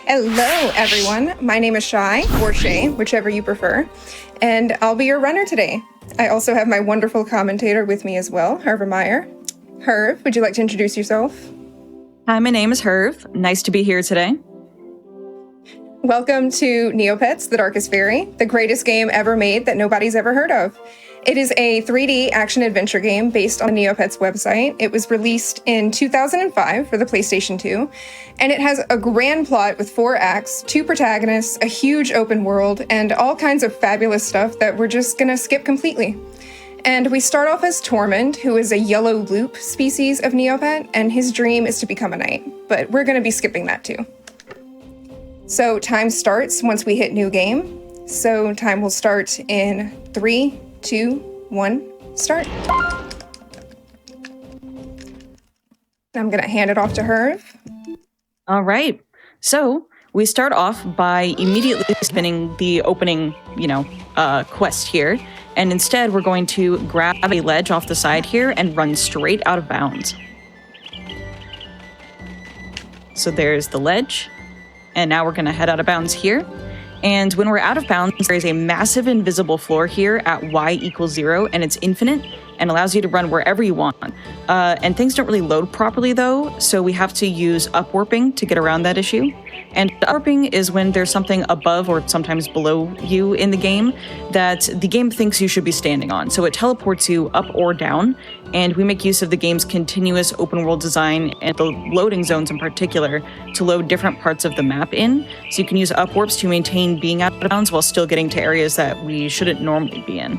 Hello, everyone. My name is Shy, or Shay, whichever you prefer, and I'll be your runner today. I also have my wonderful commentator with me as well, Hirvimeier. Hirv, would you like to introduce yourself? Hi, my name is Hirv. Nice to be here today. Welcome to Neopets, The Darkest Faerie, the greatest game ever made that nobody's ever heard of. It is a 3D action-adventure game based on the Neopets website. It was released in 2005 for the PlayStation 2, and it has a grand plot with 4 acts, 2 protagonists, a huge open world, and all kinds of fabulous stuff that we're just gonna skip completely. And we start off as Tormund, who is a yellow loop species of Neopet, and his dream is to become a knight, but we're gonna be skipping that too. So time starts once we hit new game. So time will start in 3, 2, 1, start. I'm gonna hand it off to Hirv. All right. So we start off by immediately spinning the opening, quest here. And instead, we're going to grab a ledge off the side here and run straight out of bounds. So there's the ledge. And now we're going to head out of bounds here. And when we're out of bounds, there is a massive invisible floor here at y=0, and it's infinite and allows you to run wherever you want. And things don't really load properly, though, so we have to use upwarping to get around that issue. And upwarping is when there's something above or sometimes below you in the game that the game thinks you should be standing on. So it teleports you up or down, and we make use of the game's continuous open world design and the loading zones in particular to load different parts of the map in. So you can use upwarps to maintain being out of bounds while still getting to areas that we shouldn't normally be in.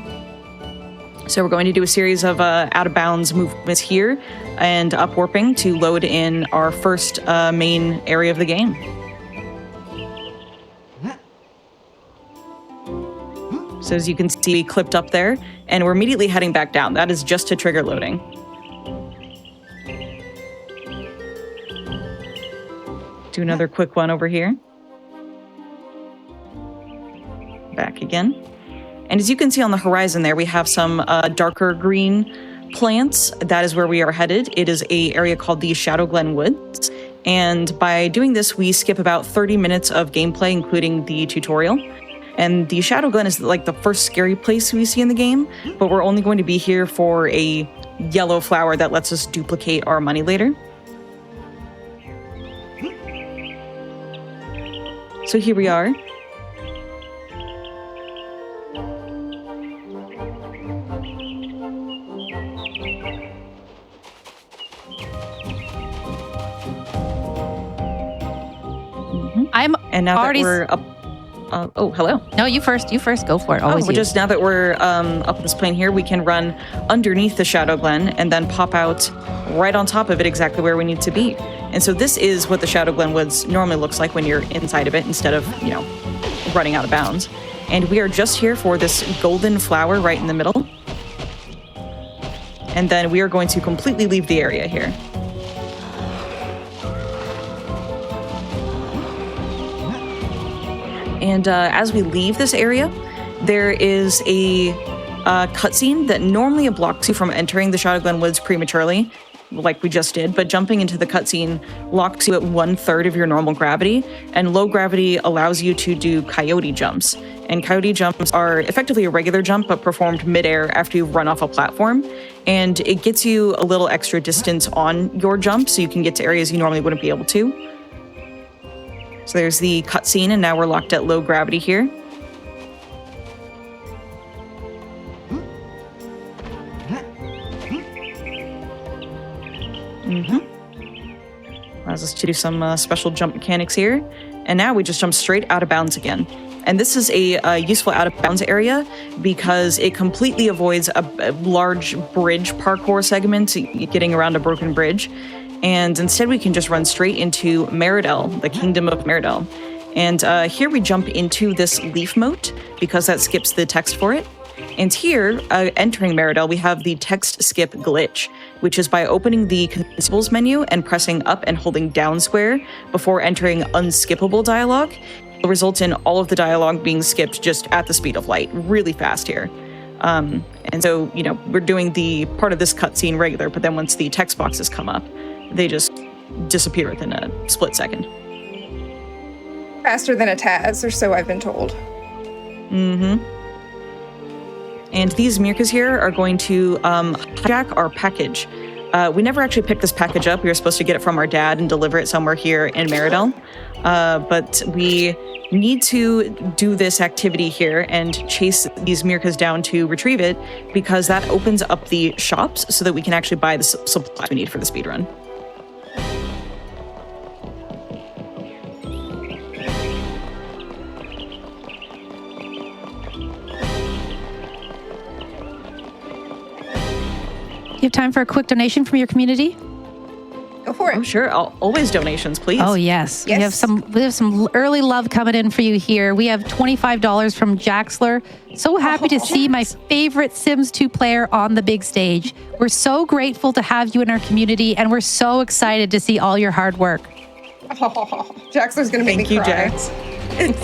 So we're going to do a series of out-of-bounds movements here and upwarping to load in our first main area of the game. So as you can see, we clipped up there, and we're immediately heading back down. That is just to trigger loading. Do another quick one over here. Back again. And as you can see on the horizon there, we have some darker green plants. That is where we are headed. It is an area called the Shadowglen Woods. And by doing this, we skip about 30 minutes of gameplay, including the tutorial. And the Shadowglen is like the first scary place we see in the game, but we're only going to be here for a yellow flower that lets us duplicate our money later. So here we are. I'm and now already... that we're up... oh, hello. No, you first. You first. Go for it. Always just now that we're up this plane here, we can run underneath the Shadowglen and then pop out right on top of it exactly where we need to be. And so this is what the Shadowglen Woods normally looks like when you're inside of it instead of, running out of bounds. And we are just here for this golden flower right in the middle. And then we are going to completely leave the area here. And as we leave this area, there is a cutscene that normally blocks you from entering the Shadowglen Woods prematurely, like we just did, but jumping into the cutscene locks you at 1/3 of your normal gravity, and low gravity allows you to do coyote jumps. And coyote jumps are effectively a regular jump, but performed midair after you've run off a platform. And it gets you a little extra distance on your jump, so you can get to areas you normally wouldn't be able to. So there's the cutscene, and now we're locked at low gravity here. Allows us to do some special jump mechanics here. And now we just jump straight out of bounds again. And this is a useful out of bounds area because it completely avoids a large bridge parkour segment, getting around a broken bridge. And instead we can just run straight into Meridel, the Kingdom of Meridel. And here we jump into this leaf moat because that skips the text for it. And here, entering Meridel, we have the text skip glitch, which is by opening the consumables menu and pressing up and holding down square before entering unskippable dialogue. It will result in all of the dialogue being skipped just at the speed of light, really fast here. And so, we're doing the part of this cutscene regular, but then once the text boxes come up, they just disappear within a split second. Faster than a Taz, or so I've been told. Mm-hmm. And these Mirkas here are going to hijack our package. We never actually picked this package up. We were supposed to get it from our dad and deliver it somewhere here in Meridel. But we need to do this activity here and chase these Mirkas down to retrieve it, because that opens up the shops so that we can actually buy the supplies we need for the speedrun. You have time for a quick donation from your community? Go for it. Oh, sure. Always donations, please. Oh, yes. Yes. We have some early love coming in for you here. We have $25 from Jaxler. So happy to see my favorite Sims 2 player on the big stage. We're so grateful to have you in our community, and we're so excited to see all your hard work. Oh, Jaxler's going to make me cry. Jax.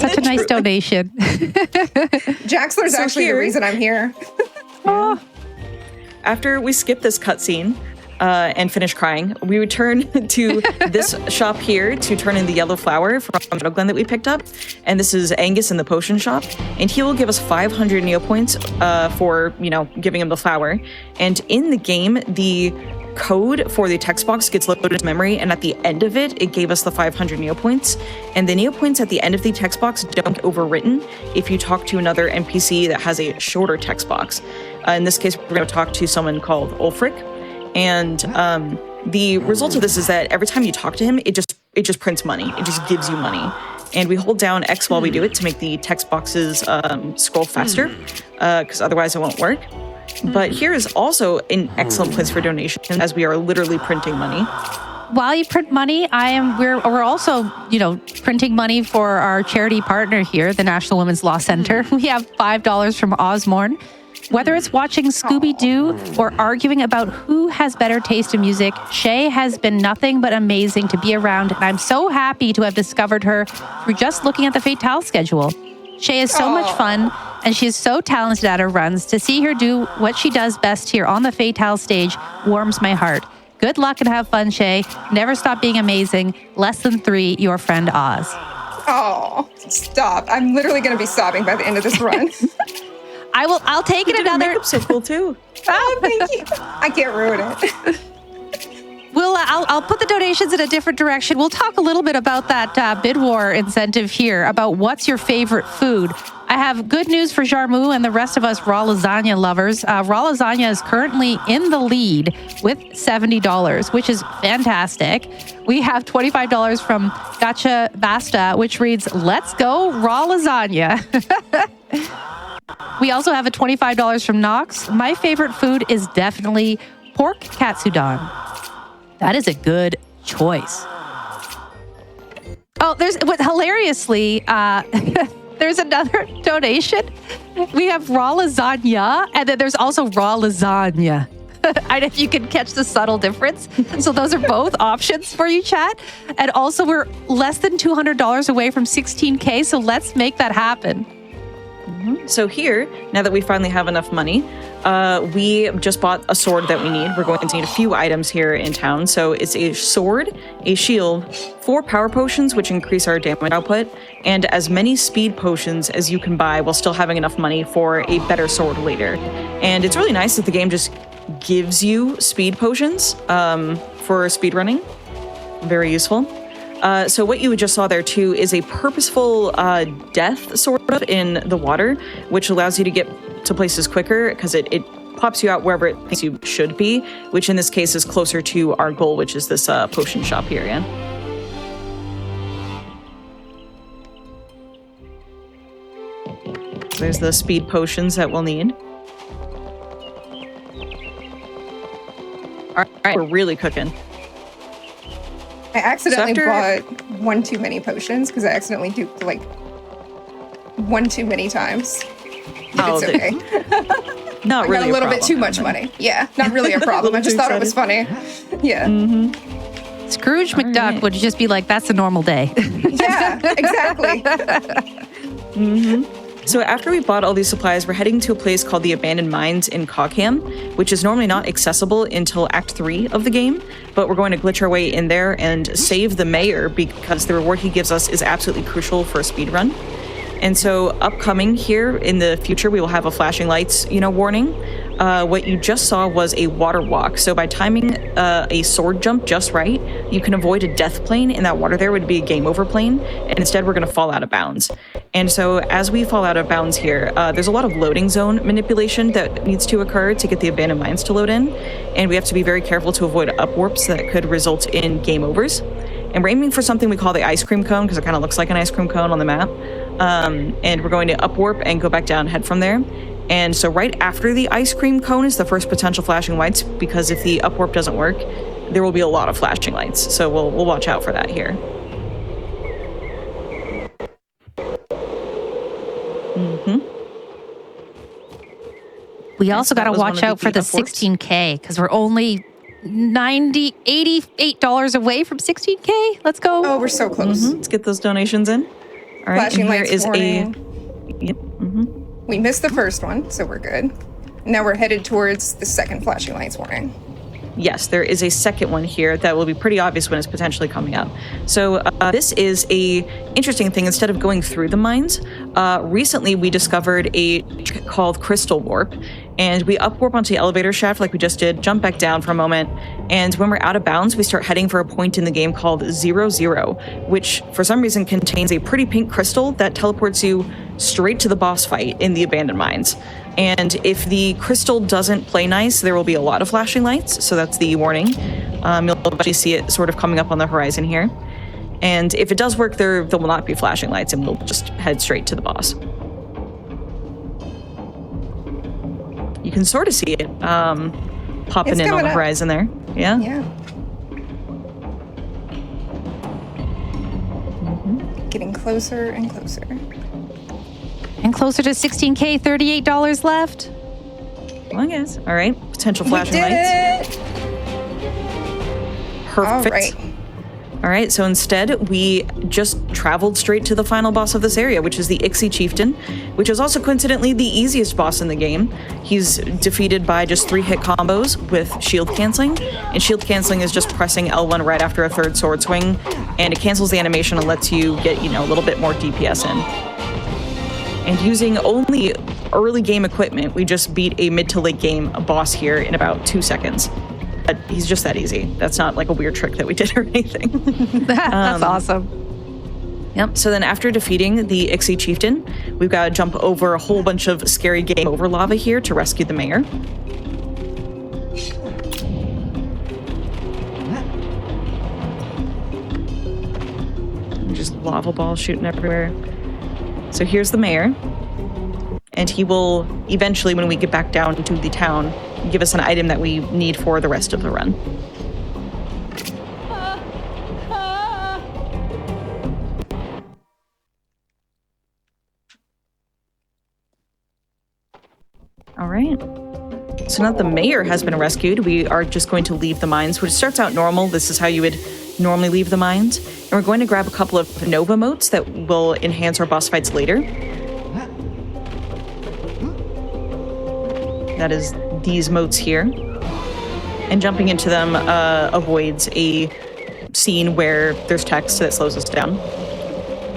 Such a nice donation. Jaxler's actually the reason I'm here. After we skip this cutscene and finish crying, we return to this shop here to turn in the yellow flower from Meadow Glen that we picked up. And this is Angus in the potion shop. And he will give us 500 Neopoints for, giving him the flower. And in the game, the code for the text box gets loaded into memory, and at the end of it, it gave us the 500 Neopoints. And the Neopoints at the end of the text box don't get overwritten if you talk to another NPC that has a shorter text box. In this case, we're going to talk to someone called Ulfric, and the result of this is that every time you talk to him, it just prints money. It just gives you money. And we hold down X while we do it to make the text boxes scroll faster, because otherwise it won't work. But here is also an excellent place for donations, as we are literally printing money. While you print money, we're also, printing money for our charity partner here, the National Women's Law Center. We have $5 from Osmorn. Whether it's watching Scooby-Doo or arguing about who has better taste in music, Shay has been nothing but amazing to be around, and I'm so happy to have discovered her through just looking at the Fatale schedule. Shay is so much fun, and she is so talented at her runs. To see her do what she does best here on the Fatale stage warms my heart. Good luck and have fun, Shay. Never stop being amazing. Less than 3, your friend Oz. Oh, stop. I'm literally going to be sobbing by the end of this run. I'll take it another. Makeup's so cool too. Oh, thank you. I can't ruin it. I'll put the donations in a different direction. We'll talk a little bit about that bid war incentive here, about what's your favorite food. I have good news for Jarmu and the rest of us raw lasagna lovers. Raw lasagna is currently in the lead with $70, which is fantastic. We have $25 from Gotcha Basta, which reads, "Let's go raw lasagna." We also have a $25 from Nox. My favorite food is definitely pork katsudon. That is a good choice. Oh, hilariously, there's another donation. We have raw lasagna, and then there's also raw lasagna. I don't know if you can catch the subtle difference. So those are both options for you, chat. And also, we're less than $200 away from 16K, so let's make that happen. So here, now that we finally have enough money, we just bought a sword that we need. We're going to need a few items here in town. So it's a sword, a shield, 4 power potions, which increase our damage output, and as many speed potions as you can buy while still having enough money for a better sword later. And it's really nice that the game just gives you speed potions for speedrunning. Very useful. So what you just saw there too is a purposeful death sort of in the water, which allows you to get to places quicker because it pops you out wherever it thinks you should be, which in this case is closer to our goal, which is this potion shop here again. So there's the speed potions that we'll need. All right, we're really cooking. I accidentally bought one too many potions because I accidentally duped like one too many times. It's okay. Not really. I got a little bit too much money. Yeah, not really a problem. I just thought it was funny. Yeah. Mm-hmm. Scrooge McDuck would just be like, "That's a normal day." Yeah, exactly. So after we bought all these supplies, we're heading to a place called the Abandoned Mines in Cogham, which is normally not accessible until Act 3 of the game, but we're going to glitch our way in there and save the mayor because the reward he gives us is absolutely crucial for a speedrun. And so upcoming here in the future, we will have a flashing lights, warning. What you just saw was a water walk. So by timing a sword jump just right, you can avoid a death plane. In that water there would be a game over plane. And instead we're going to fall out of bounds. And so as we fall out of bounds here, there's a lot of loading zone manipulation that needs to occur to get the abandoned mines to load in. And we have to be very careful to avoid upwarps that could result in game overs. And we're aiming for something we call the ice cream cone because it kind of looks like an ice cream cone on the map. And we're going to upwarp and go back down, head from there. And so right after the ice cream cone is the first potential flashing lights, because if the upwarp doesn't work, there will be a lot of flashing lights. So we'll watch out for that here. We also got to watch out for the 16K because we're only $88 away from 16K. Let's go. Oh, we're so close. Let's get those donations in. All right, Flashing and here lights is warning. Yep. We missed the first one, so we're good. Now we're headed towards the second flashing lights warning. Yes, there is a second one here that will be pretty obvious when it's potentially coming up. So this is a interesting thing. Instead of going through the mines, recently we discovered a trick called Crystal Warp, and we upwarp onto the elevator shaft like we just did, jump back down for a moment, and when we're out of bounds, we start heading for a point in the game called 00, which for some reason contains a pretty pink crystal that teleports you straight to the boss fight in the abandoned mines. And if the crystal doesn't play nice, there will be a lot of flashing lights, so that's the warning. You'll actually see it sort of coming up on the horizon here. And if it does work, there will not be flashing lights, and we'll just head straight to the boss. You can sort of see it popping in on the horizon there. Yeah? Yeah. Getting closer and closer. And closer to 16K, $38 left. Well, yes. All right. Potential flashing we did lights. It. Perfect. All right. All right, so instead, we just traveled straight to the final boss of this area, which is the Ixie Chieftain, which is also coincidentally the easiest boss in the game. He's defeated by just 3-hit combos with shield canceling, and shield canceling is just pressing L1 right after a third sword swing, and it cancels the animation and lets you get, a little bit more DPS in. And using only early game equipment, we just beat a mid to late game boss here in about 2 seconds. But he's just that easy. That's not like a weird trick that we did or anything. That's awesome. Yep. So then after defeating the Ixie Chieftain, we've got to jump over a whole bunch of scary game over lava here to rescue the mayor. Just lava balls shooting everywhere. So here's the mayor. And he will eventually, when we get back down to the town, give us an item that we need for the rest of the run. All right. So now that the mayor has been rescued, we are just going to leave the mines, which starts out normal. This is how you would normally leave the mines. And we're going to grab a couple of Nova motes that will enhance our boss fights later. That is these motes here. And jumping into them avoids a scene where there's text that slows us down.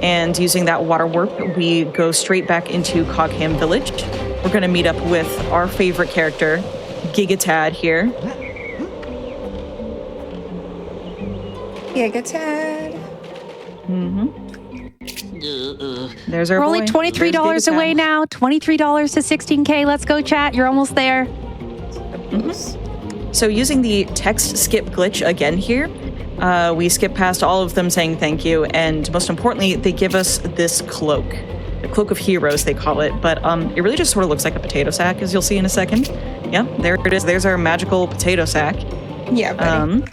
And using that water warp, we go straight back into Cogham Village. We're going to meet up with our favorite character, Gigatad here. Gigatad. There's our We're boy. only $23 away now. $23 to 16K. Let's go, chat. You're almost there. So using the text skip glitch again here, we skip past all of them saying thank you, and most importantly, they give us this cloak. The Cloak of Heroes, they call it, but it really just sort of looks like a potato sack, as you'll see in a second. Yep, there it is. There's our magical potato sack. Yeah, buddy.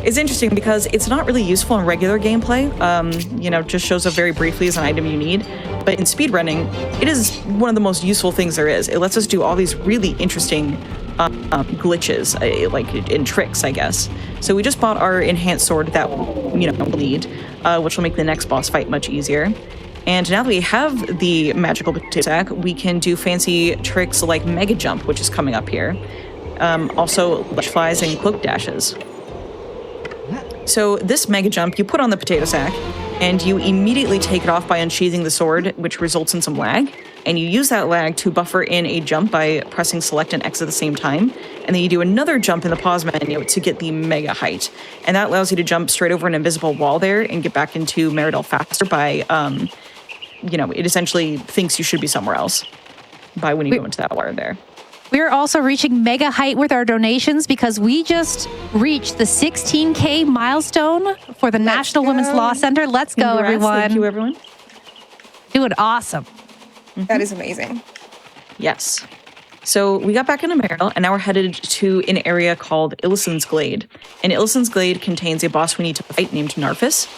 It's interesting because it's not really useful in regular gameplay. Just shows up very briefly as an item you need. But in speedrunning, it is one of the most useful things there is. It lets us do all these really interesting glitches, in tricks, I guess. So we just bought our enhanced sword that we'll need, which will make the next boss fight much easier. And now that we have the magical potato sack, we can do fancy tricks like Mega Jump, which is coming up here. Also, ledge flies and cloak dashes. So this Mega Jump, you put on the potato sack, and you immediately take it off by unsheathing the sword, which results in some lag. And you use that lag to buffer in a jump by pressing select and X at the same time. And then you do another jump in the pause menu to get the mega height. And that allows you to jump straight over an invisible wall there and get back into Meridell faster by, it essentially thinks you should be somewhere else by when you go into that water there. We're also reaching mega height with our donations because we just reached the 16K milestone for the National Women's Law Center. Let's go, everyone. Thank you, everyone. Doing awesome. That is amazing. Yes. So we got back into Meridell, and now we're headed to an area called Illison's Glade. And Illison's Glade contains a boss we need to fight named Narfus.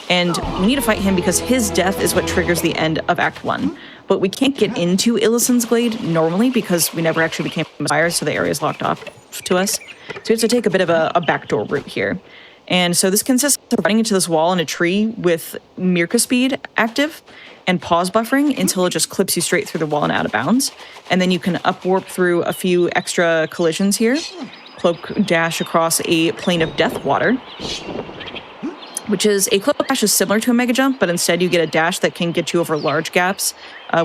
And we need to fight him because his death is what triggers the end of Act 1. But we can't get into Illison's Glade normally because we never actually became Messiahs, so the area is locked off to us. So we have to take a bit of a backdoor route here. And so this consists of running into this wall in a tree with Mirka speed active and pause buffering until it just clips you straight through the wall and out of bounds. And then you can up warp through a few extra collisions here, cloak dash across a plane of death water, which is a cloak dash is similar to a mega jump, but instead you get a dash that can get you over large gaps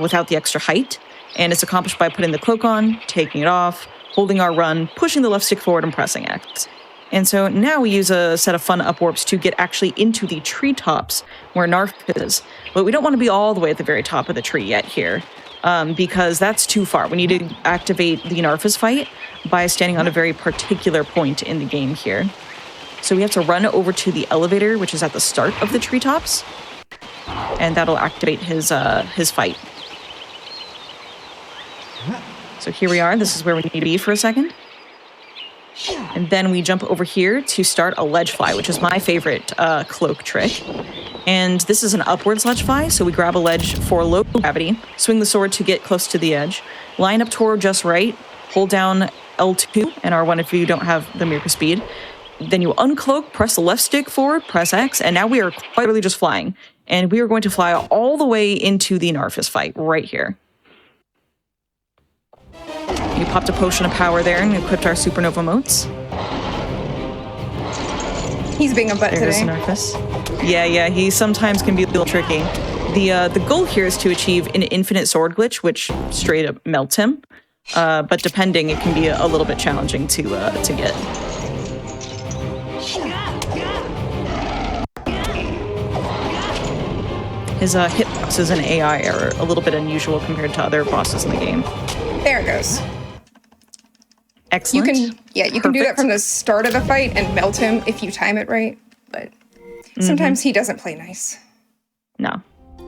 without the extra height. And it's accomplished by putting the cloak on, taking it off, holding our run, pushing the left stick forward, and pressing X. And so now we use a set of fun up warps to get actually into the treetops where Narf is. But we don't want to be all the way at the very top of the tree yet here, because that's too far. We need to activate the Narfus fight by standing on a very particular point in the game here. So we have to run over to the elevator, which is at the start of the treetops, and that'll activate his fight. So here we are. This is where we need to be for a second. And then we jump over here to start a ledge fly, which is my favorite cloak trick. And this is an upwards ledge fly, so we grab a ledge for low gravity, swing the sword to get close to the edge, line up toward just right, hold down L2 and R1 if you don't have the Mirka speed. Then you uncloak, press the left stick forward, press X, and now we are quite literally just flying. And we are going to fly all the way into the Narfus fight right here. You popped a potion of power there and equipped our supernova motes. He's being a butt There's today. Narfus. Yeah, he sometimes can be a little tricky. The goal here is to achieve an infinite sword glitch, which straight up melts him. But depending, it can be a little bit challenging to get. His hitbox and AI are a little bit unusual compared to other bosses in the game. There it goes. Excellent. You can do that from the start of the fight and melt him if you time it right, but sometimes he doesn't play nice. No,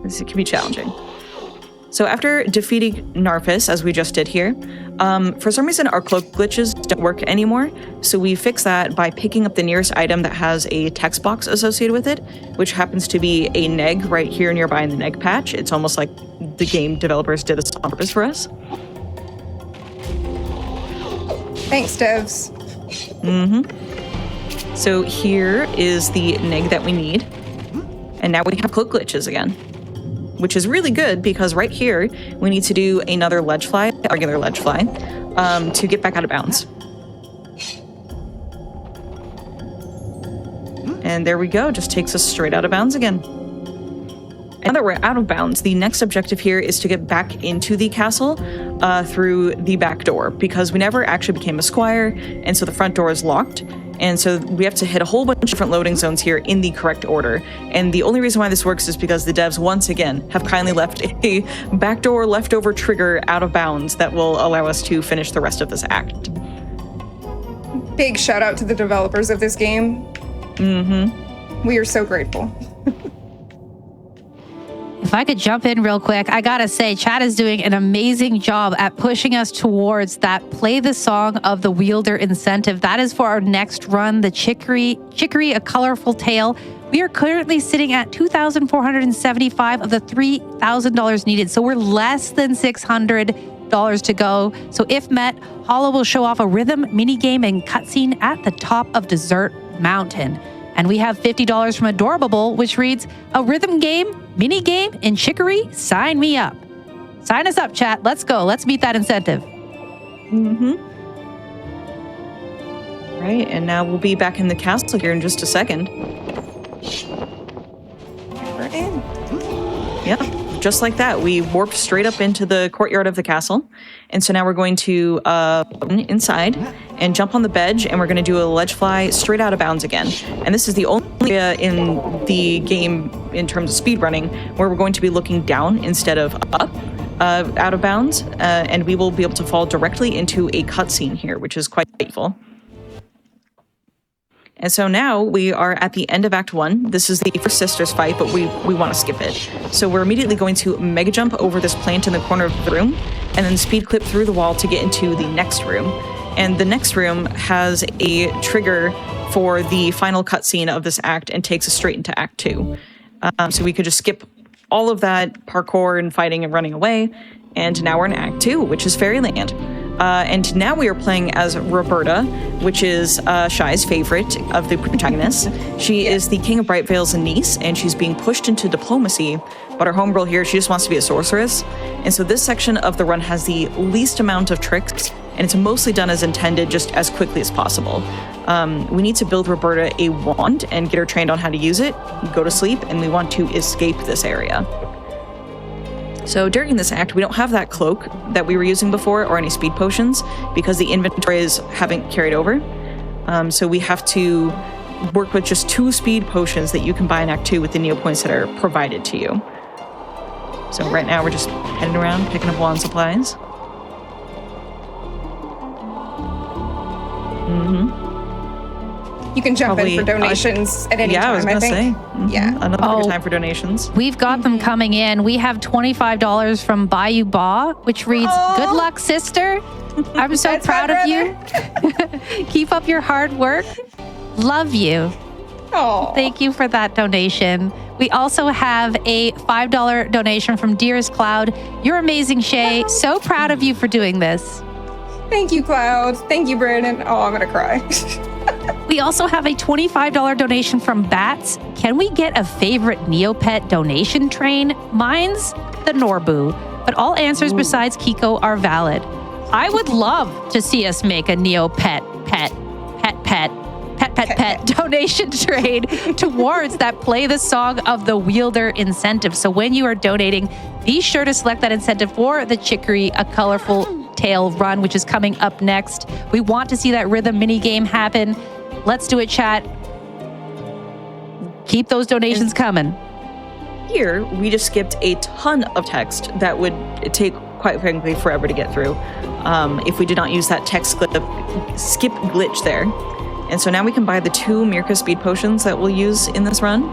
it can be challenging. So after defeating Narfus, as we just did here, for some reason our cloak glitches don't work anymore, so we fix that by picking up the nearest item that has a text box associated with it, which happens to be a neg right here nearby in the neg patch. It's almost like the game developers did this on purpose for us. Thanks, devs. So here is the neg that we need, and now we have cloak glitches again, which is really good because right here we need to do another ledge fly, regular ledge fly, to get back out of bounds. And there we go, just takes us straight out of bounds again. Now that we're out of bounds, the next objective here is to get back into the castle through the back door, because we never actually became a squire, and so the front door is locked. And so we have to hit a whole bunch of different loading zones here in the correct order. And the only reason why this works is because the devs, once again, have kindly left a backdoor leftover trigger out of bounds that will allow us to finish the rest of this act. Big shout out to the developers of this game. We are so grateful. If I could jump in real quick, I gotta say, Chad is doing an amazing job at pushing us towards that play the song of the wielder incentive. That is for our next run, the Chicory, A Colorful Tale. We are currently sitting at $2,475 of the $3,000 needed. So we're less than $600 to go. So if met, Hollow will show off a rhythm, minigame, and cutscene at the top of Desert Mountain. And we have $50 from Adorable, which reads, a rhythm game, mini game in Chicory? Sign me up. Sign us up, chat. Let's go. Let's meet that incentive. Right, and now we'll be back in the castle here in just a second. We're in. Yeah, just like that. We warped straight up into the courtyard of the castle. And so now we're going to inside and jump on the bench, and we're going to do a ledge fly straight out of bounds again. And this is the only area in the game in terms of speedrunning where we're going to be looking down instead of up out of bounds. And we will be able to fall directly into a cutscene here, which is quite beautiful. And so now we are at the end of Act 1. This is the first sisters fight, but we want to skip it. So we're immediately going to mega jump over this plant in the corner of the room, and then speed clip through the wall to get into the next room. And the next room has a trigger for the final cutscene of this act and takes us straight into Act 2. So we could just skip all of that parkour and fighting and running away. And now we're in Act 2, which is Fairyland. And now we are playing as Roberta, which is Shy's favorite of the protagonists. She is the King of Brightvale's niece, and she's being pushed into diplomacy. But our homegirl here, she just wants to be a sorceress. And so this section of the run has the least amount of tricks, and it's mostly done as intended, just as quickly as possible. We need to build Roberta a wand and get her trained on how to use it, go to sleep, and we want to escape this area. So during this act, we don't have that cloak that we were using before or any speed potions because the inventories haven't carried over. So we have to work with just 2 speed potions that you can buy in Act 2 with the Neopoints that are provided to you. So right now we're just heading around, picking up wand supplies. You can jump in for donations at any time, I was going to say. Yeah. Another good time for donations. We've got them coming in. We have $25 from Bayou Ba, which reads, good luck, sister. I'm so proud of you. Keep up your hard work. Love you. Oh, Thank you for that donation. We also have a $5 donation from Dearest Cloud. You're amazing, Shay. So proud of you for doing this. thank you, Cloud. Thank you, Brandon. Oh, I'm going to cry. We also have a $25 donation from Bats. Can we get a favorite Neopet donation train? Mine's the Norbu, but all answers besides Kiko are valid. I would love to see us make a Neopet pet donation train towards that Play the Song of the Wielder incentive. So when you are donating, be sure to select that incentive for the Chicory, A Colorful Tale run, which is coming up next. We want to see that rhythm mini game happen. Let's do it, chat. Keep those donations coming. Here, we just skipped a ton of text that would take, quite frankly, forever to get through if we did not use that text skip glitch there. And so now we can buy the 2 Mirka speed potions that we'll use in this run.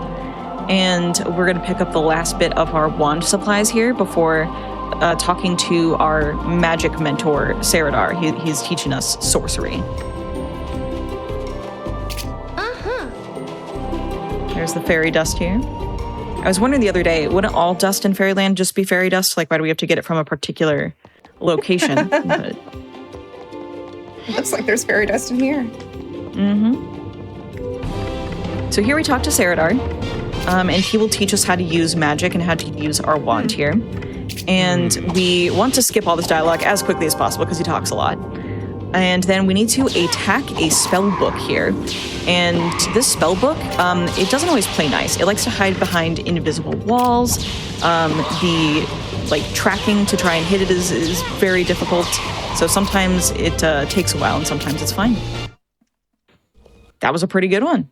And we're going to pick up the last bit of our wand supplies here before talking to our magic mentor, Saradar. He's teaching us sorcery. There's the fairy dust here. I was wondering the other day, wouldn't all dust in Fairyland just be fairy dust? Like, why do we have to get it from a particular location? But... Looks like there's fairy dust in here. So here we talk to Saradar, and he will teach us how to use magic and how to use our wand here. And we want to skip all this dialogue as quickly as possible because he talks a lot. And then we need to attack a spell book here. And this spell book, it doesn't always play nice. It likes to hide behind invisible walls. The tracking to try and hit it is very difficult. So sometimes it takes a while and sometimes it's fine. That was a pretty good one.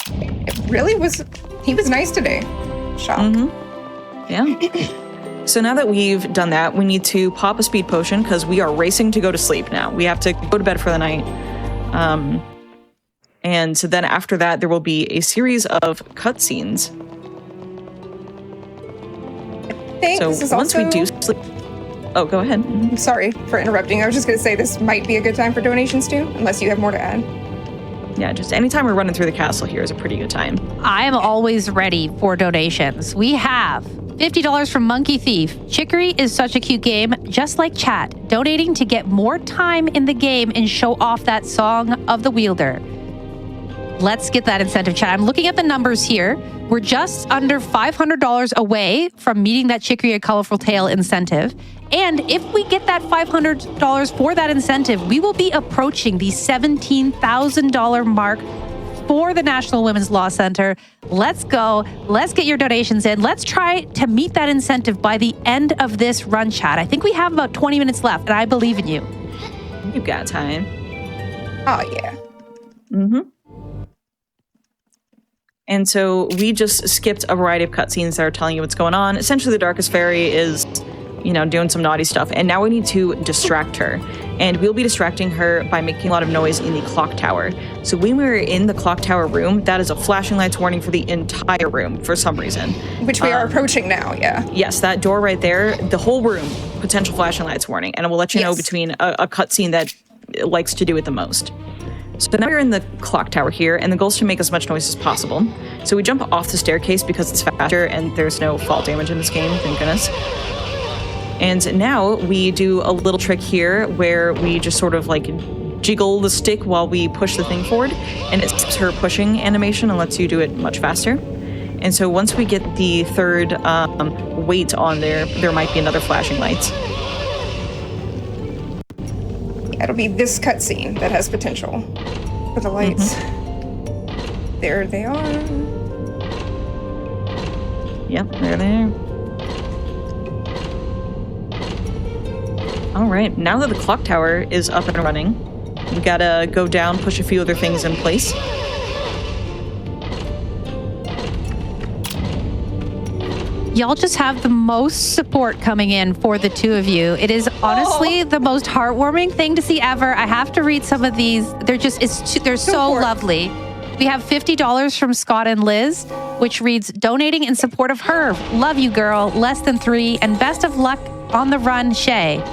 It really was. He was nice today. Shock. Yeah. So now that we've done that, we need to pop a speed potion because we are racing to go to sleep now. We have to go to bed for the night. And so then after that, there will be a series of cutscenes. So once we do sleep... Oh, go ahead. Sorry for interrupting. I was just going to say this might be a good time for donations too, unless you have more to add. Yeah, just anytime we're running through the castle here is a pretty good time. I am always ready for donations. We have $50 from Monkey Thief. Chicory is such a cute game, just like chat. Donating to get more time in the game and show off that Song of the Wielder. Let's get that incentive, chat. I'm looking at the numbers here. We're just under $500 away from meeting that Chicory A Colorful Tale incentive. And if we get that $500 for that incentive, we will be approaching the $17,000 mark for the National Women's Law Center. Let's go. Let's get your donations in. Let's try to meet that incentive by the end of this run, chat. I think we have about 20 minutes left, and I believe in you. You've got time. Oh, yeah. Mm-hmm. And so we just skipped a variety of cutscenes that are telling you what's going on. Essentially, the Darkest Faerie is, doing some naughty stuff. And now we need to distract her. And we'll be distracting her by making a lot of noise in the clock tower. So when we're in the clock tower room, that is a flashing lights warning for the entire room for some reason. Which we are approaching now, yeah. Yes, that door right there, the whole room, potential flashing lights warning. And it will let you know between a cutscene that it likes to do it the most. So now we're in the clock tower here, and the goal is to make as much noise as possible. So we jump off the staircase because it's faster and there's no fall damage in this game, thank goodness. And now we do a little trick here where we just sort of jiggle the stick while we push the thing forward, and it stops her pushing animation and lets you do it much faster. And so once we get the third weight on there might be another flashing lights. It'll be this cutscene that has potential for the lights. Mm-hmm. There they are. Yep, there they are. All right, now that the clock tower is up and running, we gotta go down, push a few other things in place. Y'all just have the most support coming in for the two of you. It is honestly the most heartwarming thing to see ever. I have to read some of these. They're so lovely. We have $50 from Scott and Liz, which reads, donating in support of Herv. Love you, girl. Less than 3. And best of luck on the run, Shay.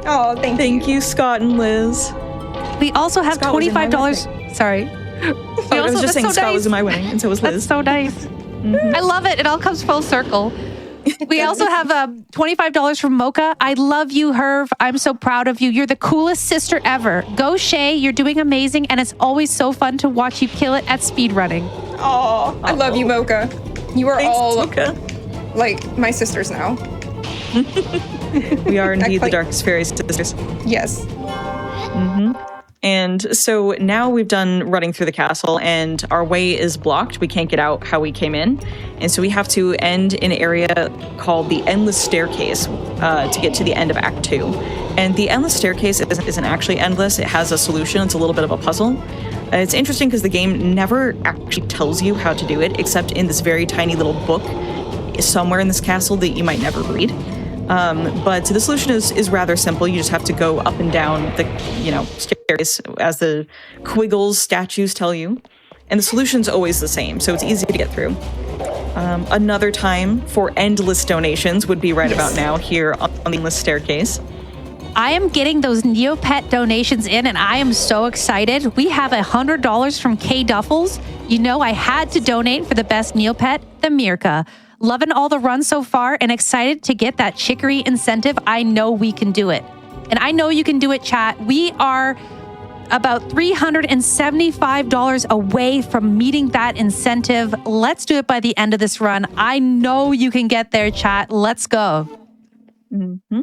Oh, thank you, Scott and Liz. We also have $25. Sorry. I was just saying Scott was in my wedding, and so was Liz. That's so nice. Mm-hmm. I love it. It all comes full circle. We also have $25 from Mocha. I love you, Herv. I'm so proud of you. You're the coolest sister ever. Go, Shay. You're doing amazing, and it's always so fun to watch you kill it at speedrunning. Oh, I love you, Mocha. You are all Mocha. Like my sisters now. We are indeed the Darkest Faerie sisters. Yes. Mm-hmm. And so now we've done running through the castle, and our way is blocked. We can't get out how we came in. And so we have to end in an area called the Endless Staircase to get to the end of Act 2. And the Endless Staircase isn't actually endless. It has a solution. It's a little bit of a puzzle. It's interesting because the game never actually tells you how to do it, except in this very tiny little book somewhere in this castle that you might never read. But the solution is rather simple. You just have to go up and down the, staircase as the Quiggles statues tell you. And the solution's always the same, so it's easy to get through. Another time for endless donations would be right about now here on the Endless Staircase. I am getting those Neopet donations in, and I am so excited. We have $100 from K Duffels. I had to donate for the best Neopet, the Mirka. Loving all the runs so far and excited to get that Chicory incentive. I know we can do it. And I know you can do it, chat. We are about $375 away from meeting that incentive. Let's do it by the end of this run. I know you can get there, chat. Let's go. Mm-hmm.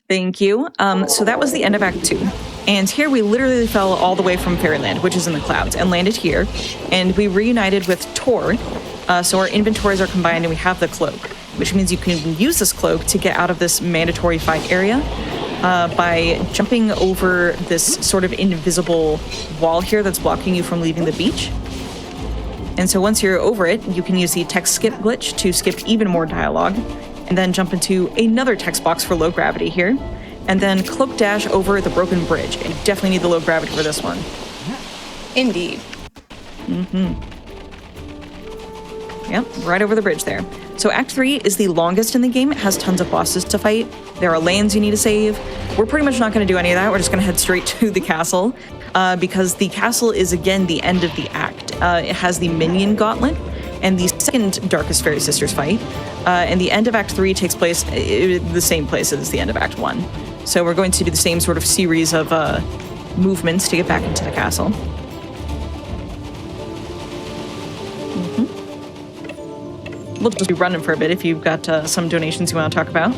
Thank you. So that was the end of Act 2. And here we literally fell all the way from Fairyland, which is in the clouds, and landed here. And we reunited with Tor. So our inventories are combined and we have the cloak, which means you can use this cloak to get out of this mandatory fight area by jumping over this sort of invisible wall here that's blocking you from leaving the beach. And so once you're over it, you can use the text skip glitch to skip even more dialogue, and then jump into another text box for low gravity here, and then cloak dash over the broken bridge. And you definitely need the low gravity for this one. Indeed. Mm-hmm. Yep, right over the bridge there. So Act 3 is the longest in the game. It has tons of bosses to fight. There are lands you need to save. We're pretty much not going to do any of that. We're just going to head straight to the castle because the castle is, again, the end of the act. It has the Minion Gauntlet and the second Darkest Faerie Sisters fight. And the end of Act 3 takes place the same place as the end of Act 1. So we're going to do the same sort of series of movements to get back into the castle. we'll just be running for a bit if you've got some donations you want to talk about.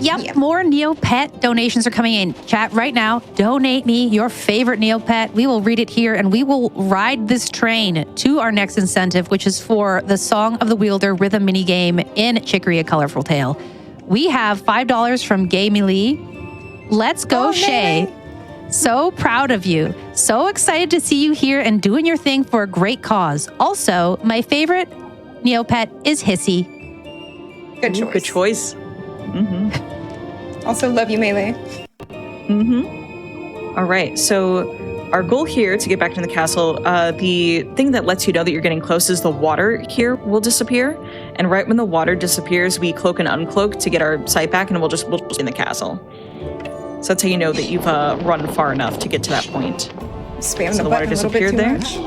Yep, more Neopet donations are coming in. Chat right now. Donate me your favorite Neopet. We will read it here, and we will ride this train to our next incentive, which is for the Song of the Wielder rhythm minigame in Chicory: A Colorful Tale. We have $5 from Gay Melee. Let's go, Shay. So proud of you. So excited to see you here and doing your thing for a great cause. Also, my favorite Neopet is Hissy. Good choice. Good choice. Also, love you, Melee. All right, so our goal here to get back to the castle, the thing that lets you know that you're getting close is the water here will disappear. And right when the water disappears, we cloak and uncloak to get our sight back, and we'll just be in the castle. So that's how you know that you've run far enough to get to that point. Spam So the water button a little bit disappeared too there. much.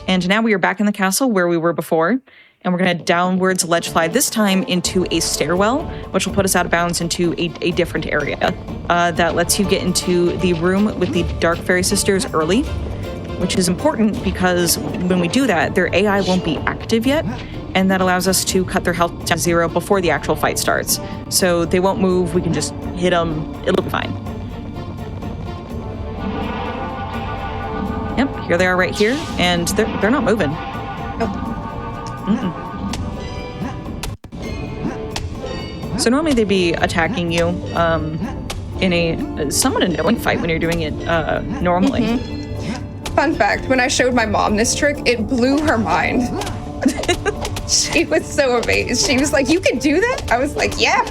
And now we are back in the castle where we were before. And we're going to downwards ledge slide, this time into a stairwell, which will put us out of bounds into a different area that lets you get into the room with the Dark Fairy Sisters early, which is important because when we do that, their AI won't be active yet, and that allows us to cut their health down to 0 before the actual fight starts. So they won't move, we can just hit them, it'll be fine. Yep, here they are right here, and they're not moving. So normally they'd be attacking you in a somewhat annoying fight when you're doing it normally. Fun fact, when I showed my mom this trick, it blew her mind. She was so amazed. She was like, "You can do that?" I was like, "Yeah."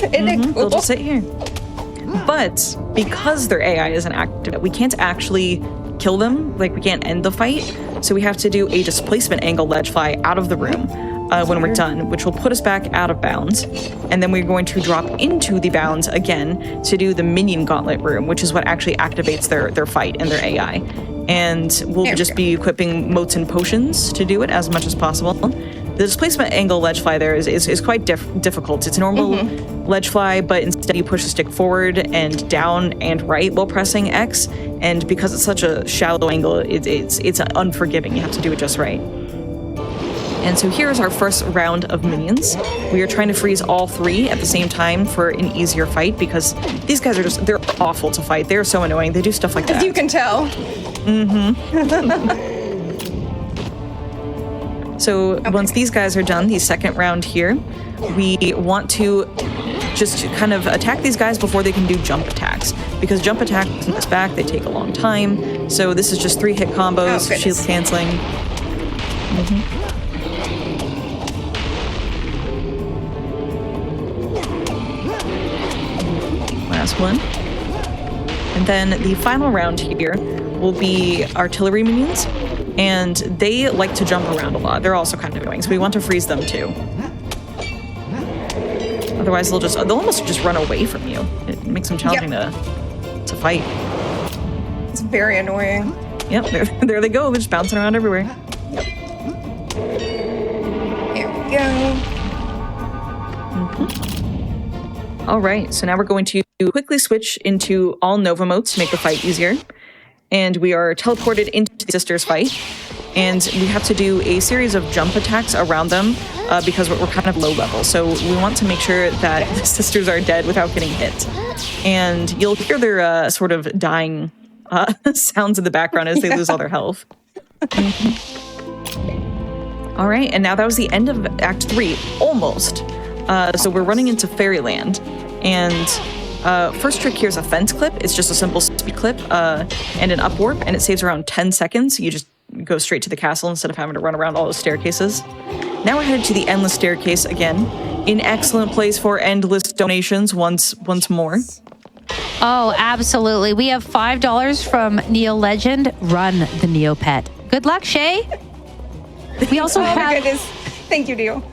Isn't it cool? They'll just sit here. But because their AI isn't active, we can't actually kill them. Like, we can't end the fight. So we have to do a displacement angle ledge fly out of the room when we're done, which will put us back out of bounds. And then we're going to drop into the bounds again to do the minion gauntlet room, which is what actually activates their fight and their AI. And we'll just be equipping motes and potions to do it as much as possible. The displacement angle ledge fly there is quite difficult. It's a normal ledge fly, but instead you push the stick forward and down and right while pressing X. And because it's such a shallow angle, it's unforgiving. You have to do it just right. And so here's our first round of minions. We are trying to freeze all 3 at the same time for an easier fight because these guys they're awful to fight. They're so annoying. They do stuff like that. As you can tell. So once these guys are done, the second round here, we want to just kind of attack these guys before they can do jump attacks. Because jump attacks in this back, they take a long time. So this is just 3 hit combos, shield canceling. Last one. And then the final round here will be artillery minions. And they like to jump around a lot. They're also kind of annoying, so we want to freeze them too. Otherwise, they'll almost just run away from you. It makes them challenging to fight. It's very annoying. Yep, there they go, just bouncing around everywhere. Here we go. All right, so now we're going to quickly switch into all Nova motes to make the fight easier. And we are teleported into the sisters fight. And we have to do a series of jump attacks around them because we're kind of low level. So we want to make sure that the sisters are dead without getting hit. And you'll hear their sort of dying sounds in the background as they lose all their health. All right, and now that was the end of Act 3, almost. So we're running into Fairyland. And first trick here is a fence clip. It's just a simple speed clip and an up warp, and it saves around 10 seconds. You just go straight to the castle instead of having to run around all those staircases. Now we're headed to the endless staircase again. An excellent place for endless donations once more. Oh, absolutely. We have $5 from Neo Legend. Run the Neopet. Good luck, Shay. We also Oh my have goodness. Thank you, Neil.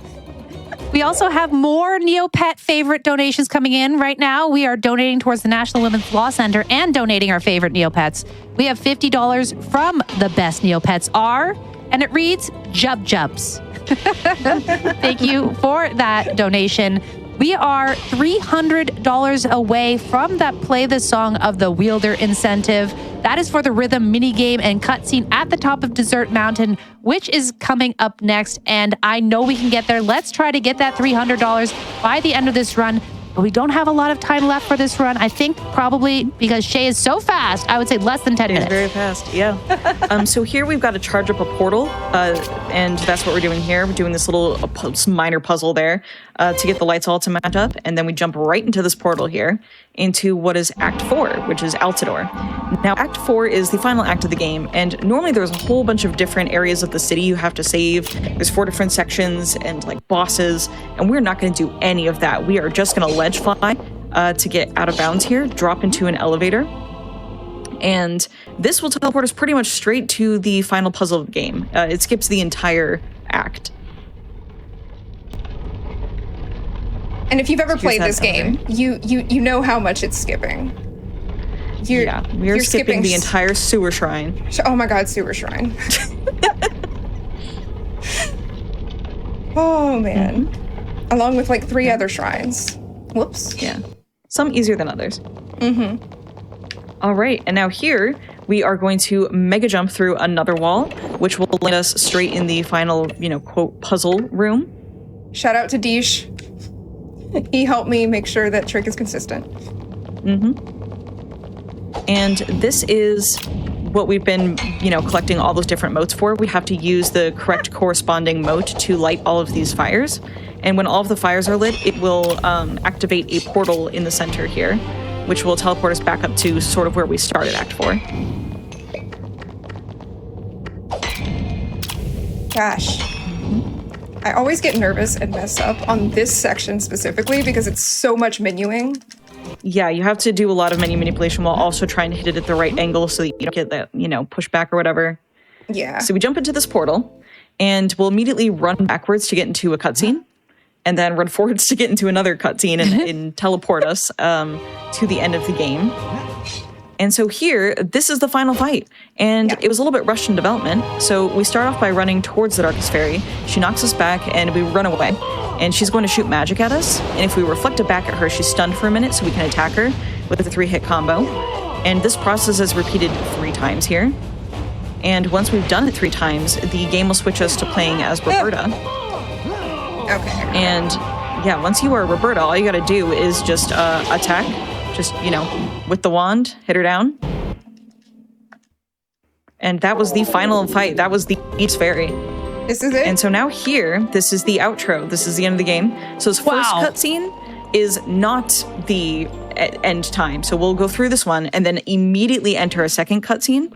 We also have more Neopet favorite donations coming in right now. We are donating towards the National Women's Law Center and donating our favorite Neopets. We have $50 from the best Neopets are, and it reads Jub Jubs. Thank you for that donation. We are $300 away from that Play the Song of the Wielder incentive. That is for the rhythm minigame and cutscene at the top of Desert Mountain, which is coming up next. And I know we can get there. Let's try to get that $300 by the end of this run. But we don't have a lot of time left for this run. I think probably because Shay is so fast, I would say less than 10 minutes. Very fast, yeah. So here we've got to charge up a portal, and that's what we're doing here. We're doing this little minor puzzle there to get the lights all to match up, and then we jump right into this portal here into what is Act 4, which is Altador. Now, Act 4 is the final act of the game, and normally there's a whole bunch of different areas of the city you have to save. There's 4 different sections and like bosses, and we're not going to do any of that. We are just going to ledge fly to get out of bounds here, drop into an elevator, and this will teleport us pretty much straight to the final puzzle of the game. It skips the entire act. And if you've ever played this game, you know how much it's skipping. We're skipping the entire sewer shrine. Oh my god, sewer shrine. Oh man. Mm-hmm. Along with like 3 other shrines. Whoops. Yeah. Some easier than others. Mm-hmm. All right, and now here we are going to mega jump through another wall, which will land us straight in the final, quote, puzzle room. Shout out to Deesh. He helped me make sure that trick is consistent. Mm-hmm. And this is what we've been, collecting all those different motes for. We have to use the correct corresponding mote to light all of these fires. And when all of the fires are lit, it will activate a portal in the center here, which will teleport us back up to sort of where we started Act 4. Gosh. I always get nervous and mess up on this section specifically because it's so much menuing. Yeah, you have to do a lot of menu manipulation while also trying to hit it at the right angle so that you don't get that, pushback or whatever. Yeah. So we jump into this portal, and we'll immediately run backwards to get into a cutscene, and then run forwards to get into another cutscene and teleport us to the end of the game. And so here, this is the final fight. And it was a little bit rushed in development. So we start off by running towards the darkest Faerie. She knocks us back and we run away. And she's going to shoot magic at us. And if we reflect it back at her, she's stunned for a minute so we can attack her with a 3-hit combo. And this process is repeated 3 times here. And once we've done it 3 times, the game will switch us to playing as Roberta. Okay. And yeah, once you are Roberta, all you gotta do is just attack. Just, with the wand, hit her down. And that was the final fight. That was the Eats Faerie. This is it? And so now here, this is the outro. This is the end of the game. So this first cutscene is not the end time. So we'll go through this one and then immediately enter a second cutscene.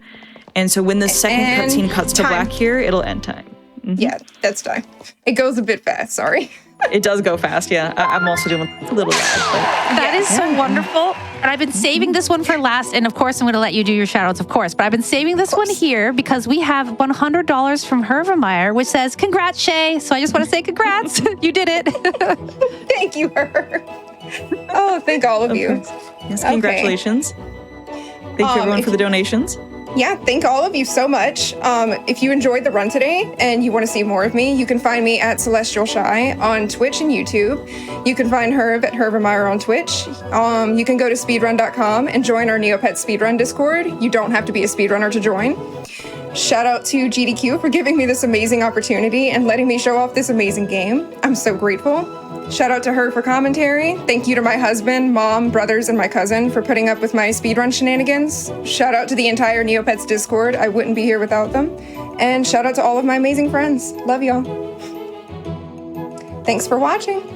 And so when the second cutscene cuts to black here, it'll end time. Mm-hmm. Yeah, that's time. It goes a bit fast, sorry. It does go fast, yeah. I'm also doing a little lag. But that is so wonderful. And I've been saving this one for last. And of course, I'm going to let you do your shout-outs, of course. But I've been saving this one here because we have $100 from Hirvimeier, which says, congrats, Shay. So I just want to say congrats. You did it. Thank you, Her. Oh, thank all of you. Yes, congratulations. Thank you, everyone, for the donations. Yeah, thank all of you so much. If you enjoyed the run today and you want to see more of me, you can find me at celestialchey on Twitch and YouTube. You can find Herv at Hirvimeier on Twitch. You can go to speedrun.com and join our Neopets speedrun Discord. You don't have to be a speedrunner to join. Shout out to GDQ for giving me this amazing opportunity and letting me show off this amazing game. I'm so grateful. Shout out to her for commentary. Thank you to my husband, mom, brothers, and my cousin for putting up with my speedrun shenanigans. Shout out to the entire Neopets Discord. I wouldn't be here without them. And shout out to all of my amazing friends. Love y'all. Thanks for watching.